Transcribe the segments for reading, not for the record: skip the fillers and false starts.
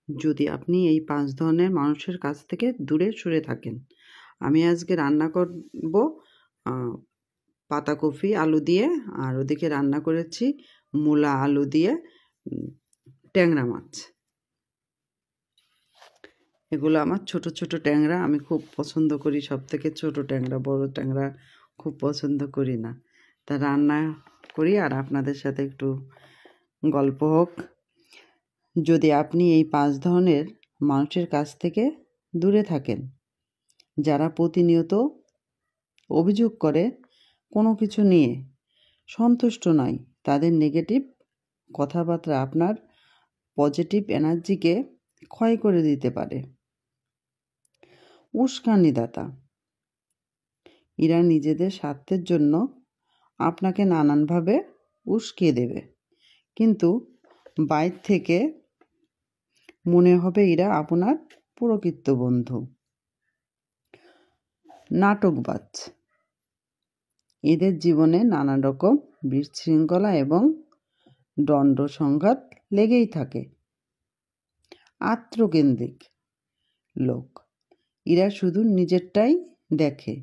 যদি আপনি এই 5 ধরনের মানুষের কাছ থেকে দূরে সরে থাকেন। আমি আজকে রান্না করব পাতাকপি আলু দিয়ে, আর ওদিকে রান্না করেছি মূলা আলু দিয়ে ট্যাংরা মাছ। এগুলো আমার ছোট ছোট ট্যাংরা, আমি খুব পছন্দ করি। সবথেকে ছোট ট্যাংরা, বড় ট্যাংরা খুব পছন্দ করি না। তা রান্না করি আর আপনাদের সাথে একটু গল্প হোক। যদি আপনি এই 5 ধরনের মানুষের কাছ থেকে দূরে থাকেন, যারা প্রতিনিয়ত অভিযোগ করে কোনো কিছু নিয়ে, সন্তুষ্ট নয়, তাদের নেগেটিভ কথাবার্তা আপনার পজিটিভ এনার্জিকে ক্ষয় করে দিতে পারে। উস্কানিদাতা, এরা নিজেদের স্বার্থের জন্য আপনাকে নানানভাবে উস্কিয়ে দেবে, কিন্তু বাইরে থেকে মনে হবে এরা আপনার প্রকৃত বন্ধু। নাটকবাজ, এদের জীবনে নানা রকম বিশৃঙ্খলা এবং দ্বন্দ্ব সংঘাত লেগেই থাকে। আত্মকেন্দ্রিক লোক, এরা শুধু নিজেরটাই দেখে,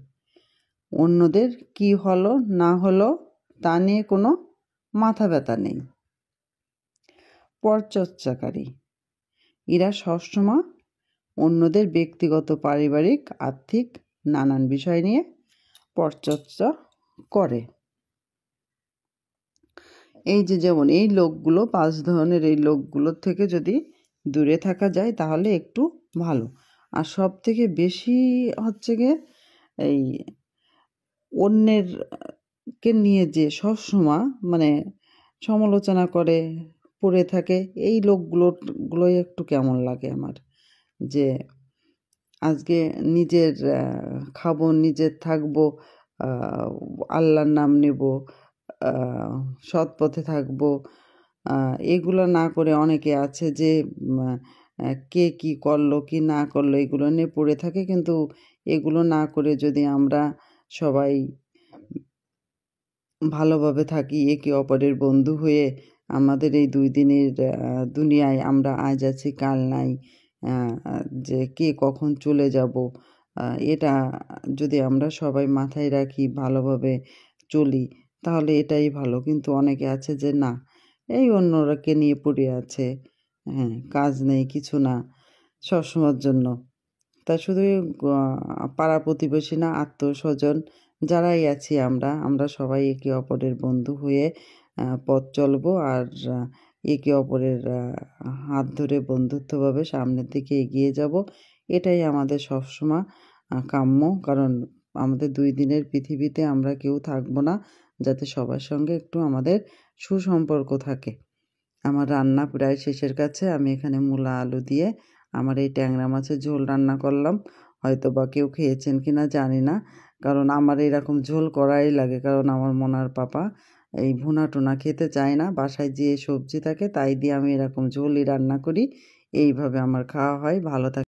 অন্যদের কি হলো না হলো তা নিয়ে কোনো মাথা ব্যথা নেই। পরচর্চাকারী, এরা সবসময় অন্যদের ব্যক্তিগত, পারিবারিক, আর্থিক নানান বিষয় নিয়ে পরচর্চা করে। এই যেমন এই লোকগুলো, 5 ধরনের এই লোকগুলোর থেকে যদি দূরে থাকা যায় তাহলে একটু ভালো। আর সব থেকে বেশি হচ্ছে গিয়ে এই অন্যেরকে নিয়ে যে সবসময় সমালোচনা করে পড়ে থাকে, এই লোকগুলোই একটু কেমন লাগে আমার। যে আজকে নিজের খাবো, নিজের থাকবো, আল্লাহর নাম নেব, সৎ পথে থাকবো, এগুলো না করে অনেকে আছে যে কে কি করলো কি না করলো এগুলো নিয়ে পড়ে থাকে। কিন্তু এগুলো না করে যদি আমরা সবাই ভালোভাবে থাকি, একে অপরের বন্ধু হয়ে, আমাদের এই 2 দিনের দুনিয়ায় আমরা আজ আছি কাল নাই, যে কে কখন চলে যাব, এটা যদি আমরা সবাই মাথায় রাখি, ভালোভাবে চলি, তাহলে এটাই ভালো। কিন্তু অনেকে আছে যে না, এই অন্যরাকে নিয়ে পড়ে আছে, কাজ নেই কিছু না, সবসময়ের জন্য। তা শুধু পাড়া প্রতিবেশী না, আত্মীয়স্বজন যারাই আছি আমরা সবাই একে অপরের বন্ধু হয়ে পথ চলবো, আর একে অপরের হাত ধরে বন্ধুত্বভাবে সামনের দিকে এগিয়ে যাব। এটাই আমাদের সবসময় কাম্য। কারণ আমাদের 2 দিনের পৃথিবীতে আমরা কেউ থাকবো না, যাতে সবার সঙ্গে একটু আমাদের সুসম্পর্ক থাকে। আমার রান্না প্রায় শেষের কাছে। আমি এখানে মূলা আলু দিয়ে আমার এই ট্যাংরা মাছের ঝোল রান্না করলাম। হয়তো বা কেউ খেয়েছেন কি না জানি না, কারণ আমার এরকম ঝোল করাই লাগে। কারণ আমার মনার পাপা এই ভুনা টুনা খেতে চায় না, বাসায় যে সবজি থাকে তাই দিয়ে আমি এরকম ঝোলই রান্না করি। এইভাবে আমার খাওয়া হয়। ভালো থাকে।